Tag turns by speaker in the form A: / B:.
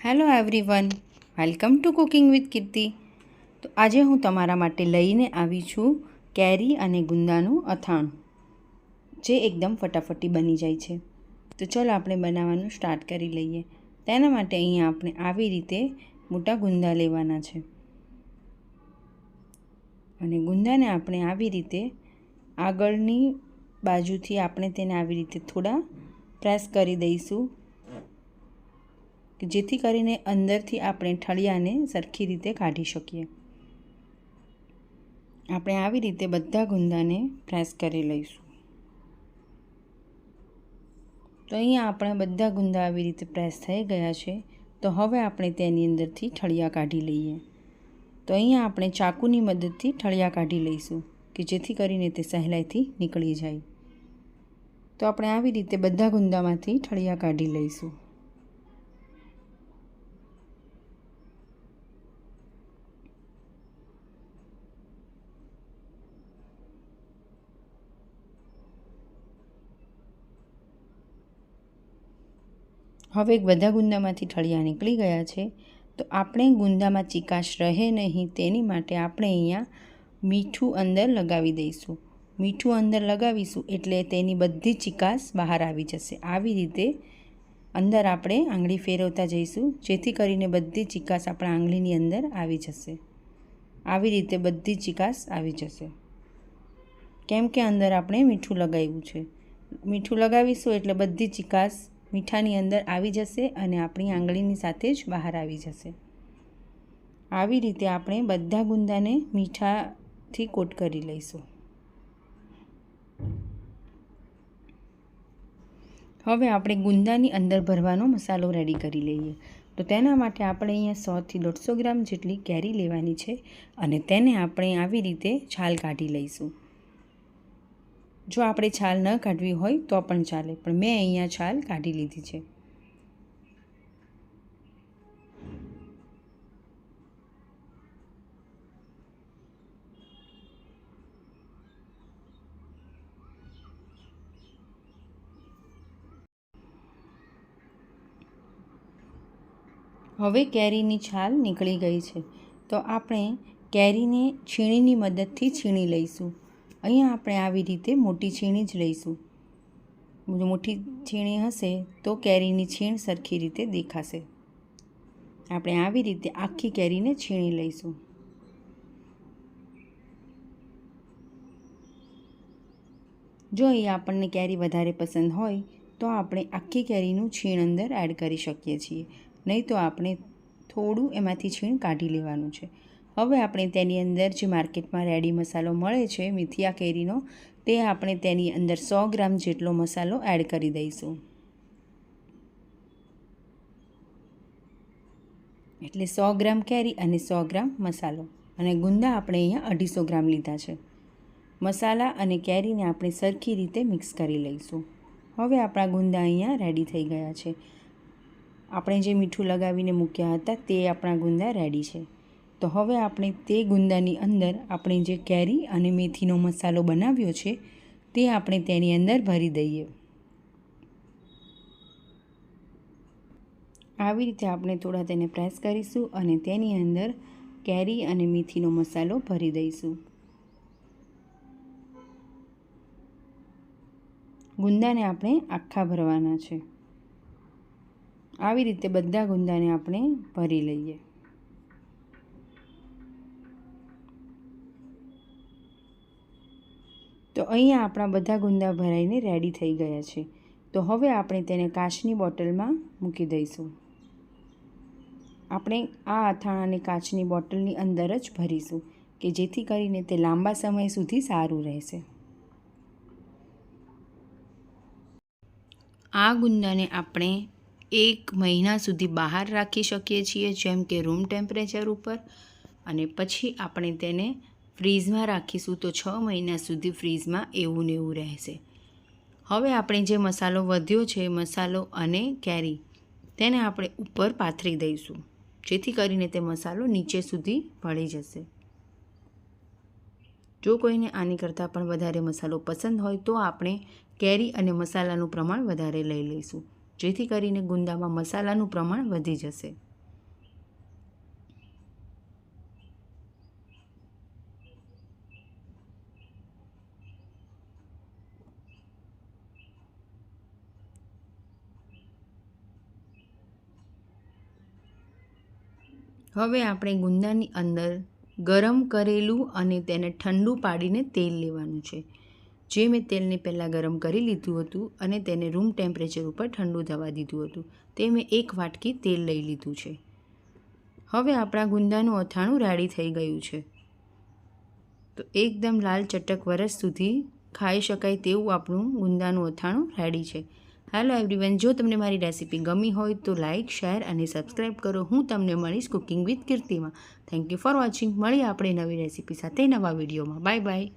A: Hello everyone, welcome to cooking with Kirti. તો આજે હું તમારા માટે લઈને આવી છું કેરી અને ગુંદાનું અથાણું, જે એકદમ ફટાફટી બની જાય છે। તો ચલો આપણે બનાવવાનું સ્ટાર્ટ કરી લઈએ। તેના માટે અહીંયા આપણે આવી રીતે મોટા ગુંદા લેવાના છે અને ગુંદાને આપણે આવી રીતે આગળની બાજુથી આપણે તેને આવી રીતે થોડા પ્રેસ કરી દઈશું કે જેથી કરીને અંદરથી આપણે ઠળિયાને સરખી રીતે કાઢી શકીએ। આપણે આવી રીતે બધા ગુંદાને પ્રેસ કરી લઈશું। તો અહીંયા આપણા બધા ગુંદા આવી રીતે પ્રેસ થઈ ગયા છે। તો હવે આપણે તેની અંદરથી ઠળિયા કાઢી લઈએ। તો અહીંયા આપણે ચાકુની મદદથી ઠળિયા કાઢી લઈશું કે જેથી કરીને તે સહેલાઈથી નીકળી જાય। તો આપણે આવી રીતે બધા ગુંદામાંથી ઠળિયા કાઢી લઈશું। હવે બધા ગુંદામાંથી ઠળિયા નીકળી ગયા છે। તો આપણે ગુંદામાં ચીકાશ રહે નહીં તેની માટે આપણે અહીંયા મીઠું અંદર લગાવી દઈશું। મીઠું અંદર લગાવીશું એટલે તેની બધી ચીકાશ બહાર આવી જશે। આવી રીતે અંદર આપણે આંગળી ફેરવતા જઈશું જેથી કરીને બધી ચીકાશ આપણા આંગળીની અંદર આવી જશે। આવી રીતે બધી ચીકાશ આવી જશે કેમ કે અંદર આપણે મીઠું લગાવ્યું છે। મીઠું લગાવીશું એટલે બધી ચીકાશ મીઠાની અંદર આવી જશે અને આપણી આંગળીની સાથે જ બહાર આવી જશે। આવી રીતે આપણે બધા ગુંદાને મીઠાથી કોટ કરી લઈશું। હવે આપણે ગુંદાની અંદર ભરવાનો મસાલો રેડી કરી લઈએ। તો તેના માટે આપણે અહીંયા 100 થી 150 ગ્રામ જેટલી કેરી લેવાની છે અને તેને આપણે આવી રીતે છાલ કાઢી લઈશું। જો આપણે છાલ ન કાઢવી હોય તો પણ ચાલે, પણ મેં અહીંયા છાલ કાઢી લીધી છે। હવે કેરીની છાલ નીકળી ગઈ છે તો આપણે કેરીને છીણીની મદદથી છીણી લઈશું। અહીંયા આપણે આવી રીતે મોટી છીણી જ લઈશું। મોટી છીણી હશે તો કેરીની છીણ સરખી રીતે દેખાશે। આપણે આવી રીતે આખી કેરીને છીણી લઈશું। જો અહીંયા આપણને કેરી વધારે પસંદ હોય તો આપણે આખી કેરીનું છીણ અંદર એડ કરી શકીએ છીએ, નહીં તો આપણે થોડું એમાંથી છીણ કાઢી લેવાનું છે। હવે આપણે તેની અંદર જે માર્કેટમાં રેડી મસાલો મળે છે મિથિયા કેરીનો, તે આપણે તેની અંદર 100 ગ્રામ જેટલો મસાલો એડ કરી દઈશું। એટલે 100 ગ્રામ કેરી અને 100 ગ્રામ મસાલો, અને ગુંદા આપણે અહીંયા 250 ગ્રામ લીધા છે। મસાલા અને કેરીને આપણે સરખી રીતે મિક્સ કરી લઈશું। હવે આપણા ગુંદા અહીંયા રેડી થઈ ગયા છે। આપણે જે મીઠું લગાવીને મૂક્યા હતા તે આપણા ગુંદા રેડી છે। તો હવે આપણે તે ગુંદાની અંદર આપણે જે કેરી અને મેથીનો મસાલો બનાવ્યો છે તે આપણે તેની અંદર ભરી દઈએ। આવી રીતે આપણે થોડા તેને પ્રેસ કરીશું અને તેની અંદર કેરી અને મેથીનો મસાલો ભરી દઈશું। ગુંદાને આપણે આખા ભરવાના છે। આવી રીતે બધા ગુંદાને આપણે ભરી લઈએ। તો અહીંયા આપણા બધા ગુંદા ભરાઈને રેડી થઈ ગયા છે। તો હવે આપણે તેને કાચની બોટલમાં મૂકી દઈશું। આપણે આ અથાણાને કાચની બોટલની અંદર જ ભરીશું કે જેથી કરીને તે લાંબા સમય સુધી સારું રહેશે। આ ગુંદાને આપણે 1 મહિના સુધી બહાર રાખી શકીએ છીએ, જેમ કે રૂમ ટેમ્પરેચર ઉપર, અને પછી આપણે તેને ફ્રીઝમાં રાખીશું તો 6 મહિના સુધી ફ્રીઝમાં એવું ને એવું રહેશે। હવે આપણે જે મસાલો વધ્યો છે, મસાલો અને કેરી, તેને આપણે ઉપર પાથરી દઈશું જેથી કરીને તે મસાલો નીચે સુધી ભળી જશે। જો કોઈને આની કરતાં પણ વધારે મસાલો પસંદ હોય તો આપણે કેરી અને મસાલાનું પ્રમાણ વધારે લઈ લઈશું, જેથી કરીને ગુંદામાં મસાલાનું પ્રમાણ વધી જશે। હવે આપણે ગુંદાની અંદર ગરમ કરેલું અને તેને ઠંડુ પાડીને તેલ લેવાનું છે. જે મેં તેલને પહેલાં ગરમ કરી લીધું હતું અને તેને રૂમ ટેમ્પરેચર ઉપર ઠંડુ થવા દીધું હતું, તે મેં 1 વાટકી તેલ લઈ લીધું છે. હવે આપણા ગુંદાનું અથાણું રેડી થઈ ગયું છે. તો એકદમ લાલ ચટક વરસ સુધી ખાઈ શકાય તેવું આપણું ગુંદાનું અથાણું રેડી છે. હેલો એવરીવન, જો તમને મારી રેસીપી ગમી હોય તો લાઇક, શેર અને સબસ્ક્રાઈબ કરો. હું તમને મળીશ કુકિંગ વિથ કીર્તિમાં. Thank you for watching. મળીએ આપણે નવી રેસીપી સાથે નવા વિડીયોમાં. Bye by.